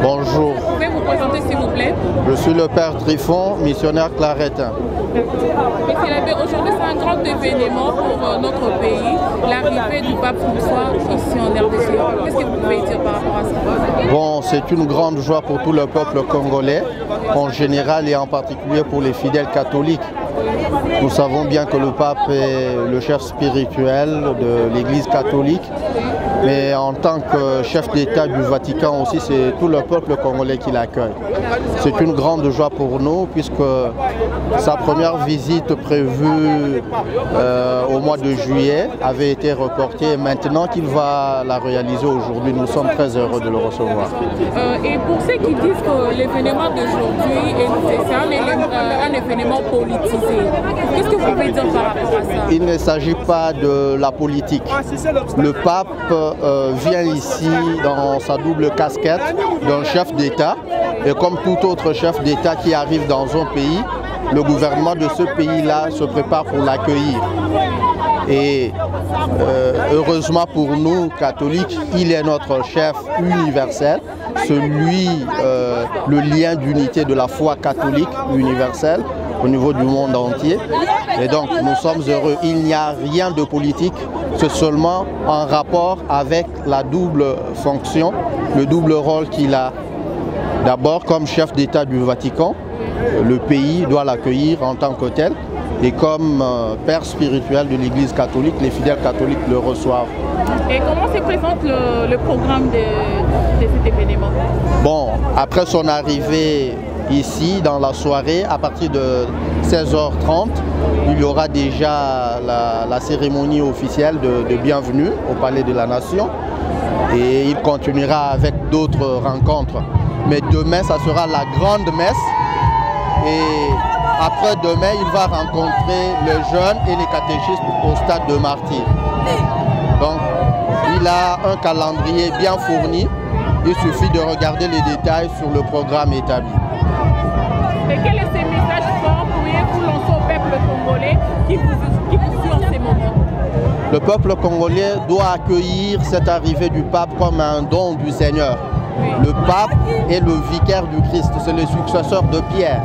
Bonjour. Vous pouvez vous présenter s'il vous plaît? Je suis le père Trifon, missionnaire claretin. Monsieur l'abbé, aujourd'hui c'est un grand événement pour notre pays, l'arrivée du pape François ici en RDC. Qu'est-ce que vous pouvez dire par rapport à ça? Bon, c'est une grande joie pour tout le peuple congolais, en général et en particulier pour les fidèles catholiques. Nous savons bien que le pape est le chef spirituel de l'Église catholique, mais en tant que chef d'État du Vatican aussi, c'est tout le peuple congolais qui l'accueille. C'est une grande joie pour nous puisque sa première visite prévue au mois de juillet avait été reportée et maintenant qu'il va la réaliser aujourd'hui, nous sommes très heureux de le recevoir. Et pour ceux qui disent que l'événement d'aujourd'hui est un événement politisé, qu'est-ce que vous pouvez dire par rapport à ça? Il ne s'agit pas de la politique. Le pape vient ici dans sa double casquette d'un chef d'État et comme tout autre chef d'État qui arrive dans un pays, le gouvernement de ce pays-là se prépare pour l'accueillir. Et heureusement pour nous, catholiques, il est notre chef universel, le lien d'unité de la foi catholique universelle au niveau du monde entier. Et donc nous sommes heureux. Il n'y a rien de politique, c'est seulement en rapport avec la double fonction, le double rôle qu'il a. D'abord comme chef d'État du Vatican, le pays doit l'accueillir en tant que tel. Et comme père spirituel de l'Église catholique, les fidèles catholiques le reçoivent. Et comment se présente le programme de cet événement? Bon, après son arrivée ici, dans la soirée, à partir de 16h30, il y aura déjà la cérémonie officielle de bienvenue au Palais de la Nation. Et il continuera avec d'autres rencontres. Mais demain, ça sera la grande messe. Et après demain, il va rencontrer les jeunes et les catéchistes au stade de Martyrs. Donc, il a un calendrier bien fourni. Il suffit de regarder les détails sur le programme établi. Et quel est ce message fort pourriez-vous lancer au peuple congolais qui vous suit en ces moments? Le peuple congolais doit accueillir cette arrivée du pape comme un don du Seigneur. Le pape est le vicaire du Christ, c'est le successeur de Pierre.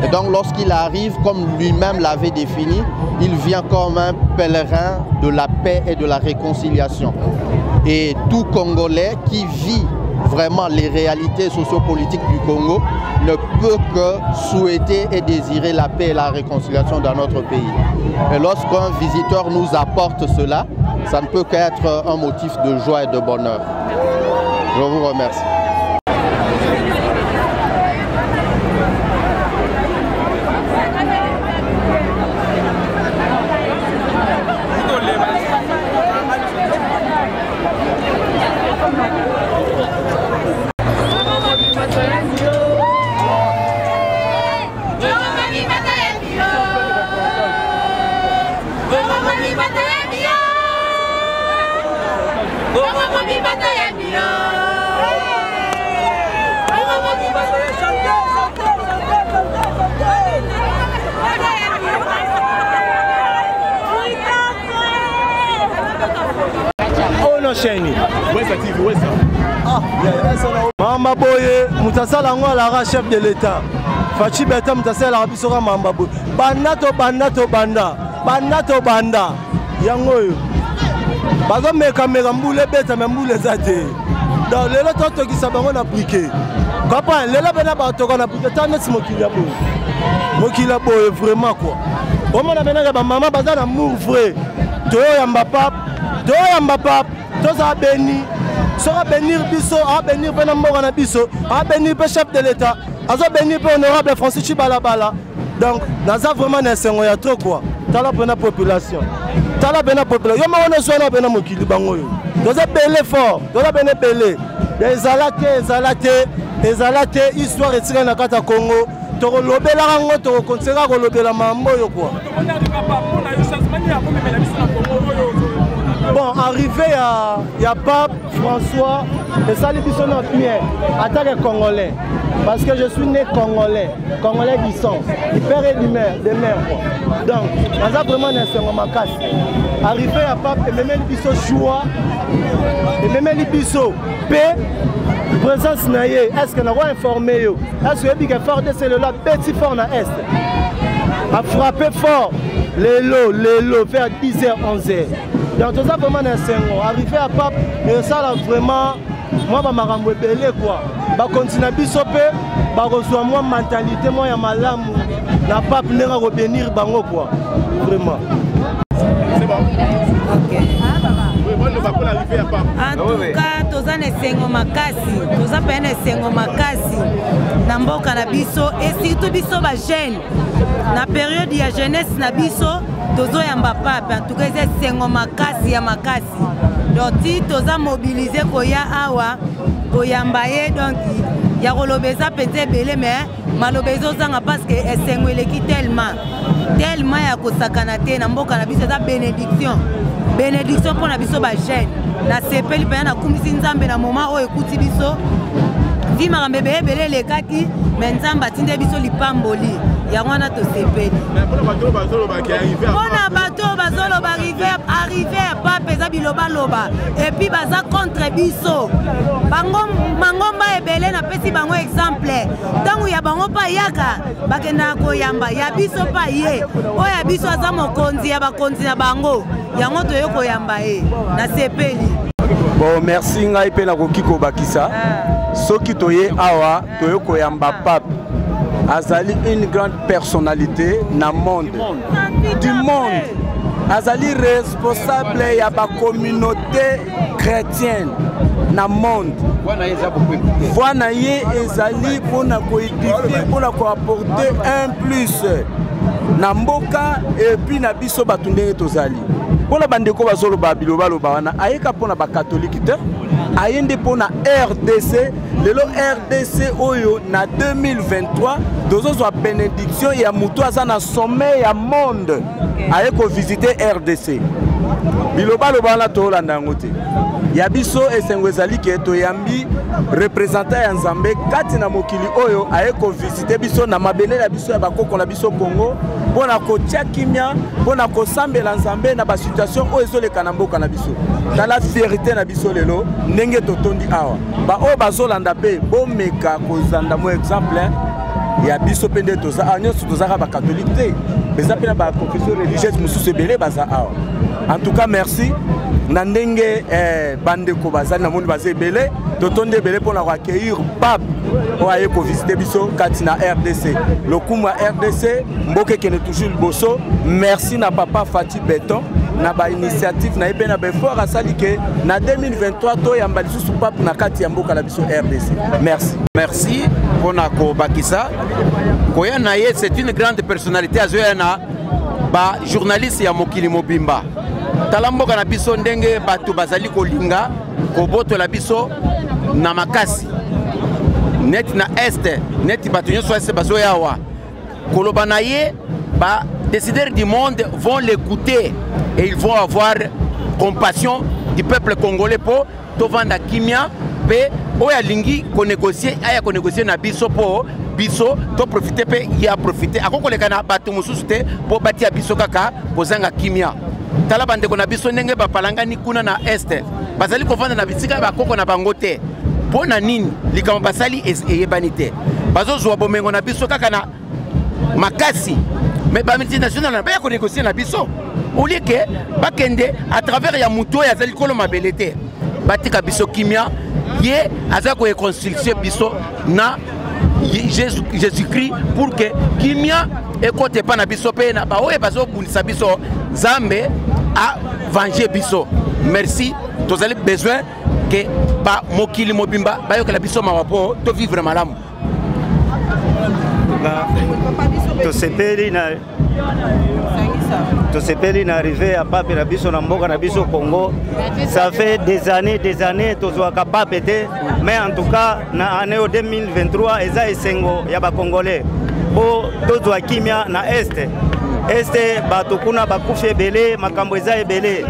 Et donc lorsqu'il arrive, comme lui-même l'avait défini, il vient comme un pèlerin de la paix et de la réconciliation. Et tout Congolais qui vit vraiment les réalités sociopolitiques du Congo ne peut que souhaiter et désirer la paix et la réconciliation dans notre pays. Et lorsqu'un visiteur nous apporte cela, ça ne peut qu'être un motif de joie et de bonheur. Je vous remercie. boye mutasala ngo la chef de l'état Fachi Beta mutasala la biso ka mamba boye banda to banda yango yo bazo meka mbule beta mbule zate donc lelo toto ki sabango na briquet papa lelo bena ba to na briquet tane mokila boye vraiment quoi omona bena ba mama baza na mour vrai to yamba pap to za beni so a bénir biso a bénir bena mboka na biso a bénir pe chef de l'état azo bénir pe honorable Francis Chibalabala donc naza vraiment na sengo ya trop quoi tala bena population yo ma wana zona bena mokili bango yo doza belé fort doza bena belé ezalate histoire etika na kata Congo to lobela rango to kontseka ko lobela mambo yo quoi bon arrivé ya Pape François et ça les biso na Pierre attaque congolais parce que je suis né congolais du sang du père et du mère quoi donc on a vraiment un makasi arrivé à Pape et même biso joie et même les biso paix présence naie est-ce que na va informer yo est-ce que bien fort de celle-là petit fort na est a frappé fort les lots vers 10h 11h donc tout ça vraiment un sengo arrivé à Pape et ça là vraiment moi ba makambo belé quoi ba continuer biso pe ba reçoit moi mentalité moi ya malamu na Pape ndenge ko bénir bango quoi vraiment c'est bon OK en tout cas toza na sengo makasi toza pe na sengo makasi na mboka na biso et surtout biso ba jeune na période ya jeunesse na biso tozo yamba Pape en tout cas c'est sengo makasi ya makasi donc si toza mobiliser koya awa koyamba ye donc ya kolobeza pete belé mais malobezo zanga parce que esengo eleki tellement ya kosakana te na mboka na biso za bénédiction pour na biso ba jeune na sepeli pe na kumisi nzambe na moment o ekuti biso vima mbebe belé lekaki mais nzamba tinde biso lipamboli yango wana to sepeli pona bato bazoloba arrivé pas pesa biloba loba et puis baza contre biso bango mangomba ebele na pesi bango exemple tangu ya bango pa yaka bakenda koyamba ya biso pa ye o ya biso aza mokonzi ya bakonzi na bango yango to yoko yamba e na sepeli. Bon merci ngai pe na kokiko bakisa soki toye awa to yoko yamba Pape azali une grande personnalité na monde du monde azali responsable ya ba communauté chrétienne na monde voilà ye ezali pona ko édifier pona ko apporter un plus na mboka et puis na biso batu ndenge tozali pona bandeko bazolo ba biloba loba wana ayeka pona ba catholique te ayende pona RDC lelo RDC oyo na 2023 dozo bénédiction ya mutu aza na sommet ya monde ayeko visiter RDC biloba loba na to landa ngote ya biso esengo ezali ke to yambi représentant ya Nzambe kati na mokili oyo ayeko visiter biso na mabele ya biso ya bakoko na biso Congo pona ko tchakimia pona ko sambela Nzambe na ba situation oyo ezoleka na mboka na biso na la fierté na biso lelo ndenge totondi awa ba o bazolanda pe bomeka kozanda mo exemple ya biso pende toza anyoso tozaka ba catholique te beza pe na ba confession religieuse mususu ebele baza awa en tout cas merci na ndenge bandeko bazali na monde baza ebele totonde ebele pona ko accueillir Pape o aye ko visiter biso kati na RDC lokumu ya RDC mboke kene toujours liboso merci na papa Fati Beton na ba initiative na ebe na ba effort asali ke na 2023 to yamba lisusu Pape na kati ya mboka la biso RDC merci pona ko bakisa koya na ye c'est une grande personnalité azoya na ba journaliste ya mokili mobimba talamboka na biso ndenge bato bazali kolinga kobotola biso na makasi net na este net bato nyonso ese bazoya wa koloba na ye ba décideurs du monde vont l'écouter et ils vont avoir compassion du peuple congolais pour tovanda kimia pe oya lingi ko négocier aya ko négocier na biso po biso to profiter pe ya profiter akokoleka na bato mususu te po batia biso kaka kozanga kimia tala bandeko na biso ndenge bapalangani kuna na este bazali kovanda na bisika bakoko na bango te pona nini likambo basali eyebani te bazozwa bomengo na biso kaka na makasi mais ba multinational na ba ko négocier na biso au lieu que bakende à travers ya muto ya zali kolo mabele te batika biso kimia ye aza ko reconstruction biso na Jésus-Christ pour que kimia ekote pa na biso pe na ba oye bazo bunisa biso Zambe a venger biso. Merci, tous avez besoin que ba mokili mobimba ba yoka la biso mawapo to vivre malamu. To sepeli na arrivé à Pape na biso na mboka na biso Congo. Ça fait des années to zo ka pété mais en tout cas na année 2023 eza esengo ya ba congolais. Bo to zo kimia na este bato kuna bakufi ebele makambo eza ebele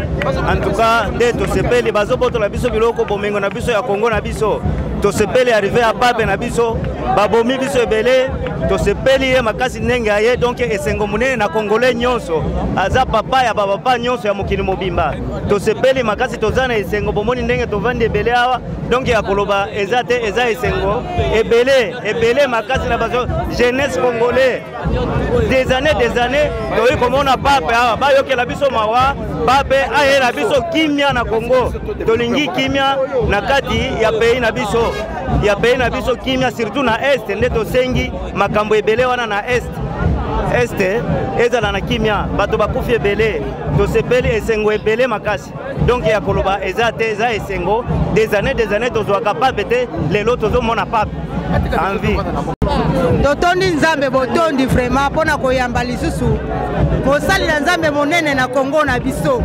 en tout cas nde tosepeli bazobotola biso biloko bomengo na biso ya Congo na biso tosepeli arrivé à Pape na biso babomi biso ebele tosepeli ye makasi ndenge aye donc esengo munene na congolais nyonso aza papa ya papa nyonso ya mokili mobimba tosepeli makasi tozana esengo bomoni ndenge tovandi ebele awa donc ya koloba eza te eza esengo ebele makasi na bazo jeunesse congolais des années toyi komona Pape awa bayokela biso mawa Pape ayela biso kimia na Congo tolingi kimia na kati ya pays na biso kimia surtout na est nde tosengi makambo ebele wana na est ezala na kimia bato bakufi ebele tosepeli esengo ebele makasi donc ya koloba eza te eza esengo des années tozwaka Pape te lelo tozomona Pape en vie totondi nzambe botondi vraiment pona koyamba lisusu mosali na nzambe monene na Congo na biso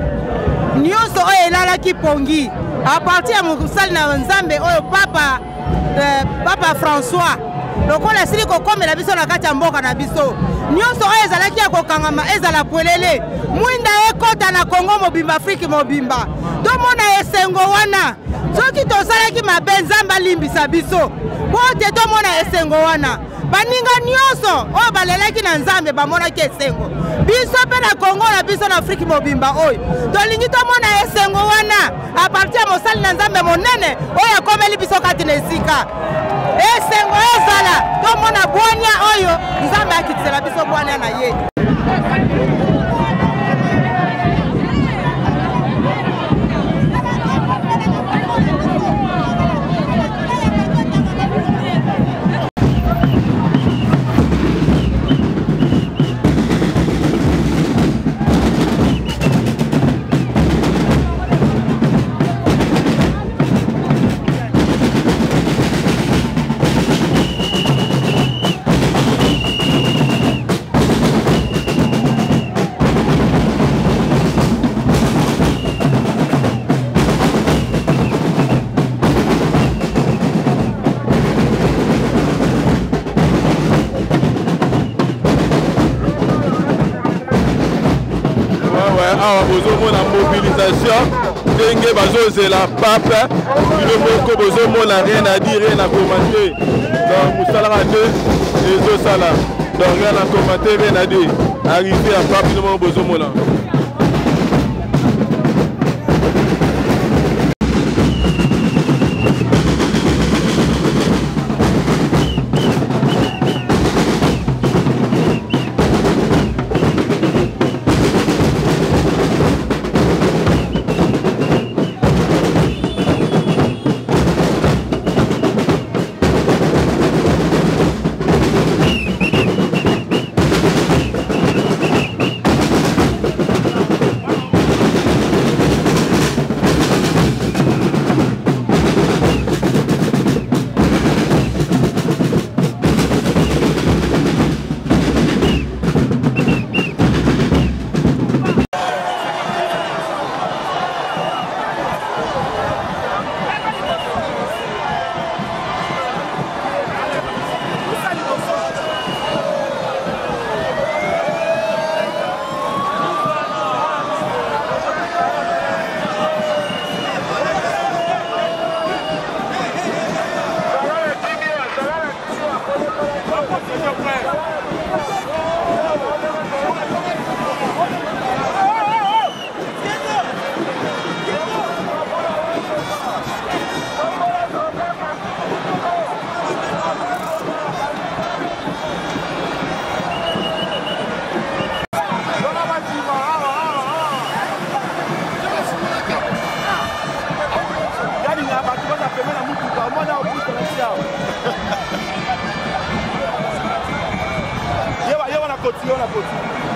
nyonso oyo elalaki pongi a partir ya mosali na nzambe oyo papa François lokola esili kokomela biso na kati ya mboka na biso nyonso oyo ezalaki ya kokangama ezala pwelele mwinda ekota na Congo mobimba Afrique mobimba tomona esengo wana soki tosalaki mabe nzambe alimbisa biso po te tomona esengo wana baninga nyonso oyo balelaki na nzambe bamonaki esengo biso mpe na Congo na biso na Afrique mobimba oyo tolingi tomona esengo wana a partir ya mosali na nzambe monene oyo akomeli biso kati na esika esengo ezala tomona bwanya oyo nzambe akitisela biso bwanya na ye. La mobilisation ndenge bazozela Pape bino moko bozomona rien à dire rien à commenter donc musalaka te ezosala donc rien à commenter rien à dire arrivé à Pape bino moko bozomona. yo na possibilité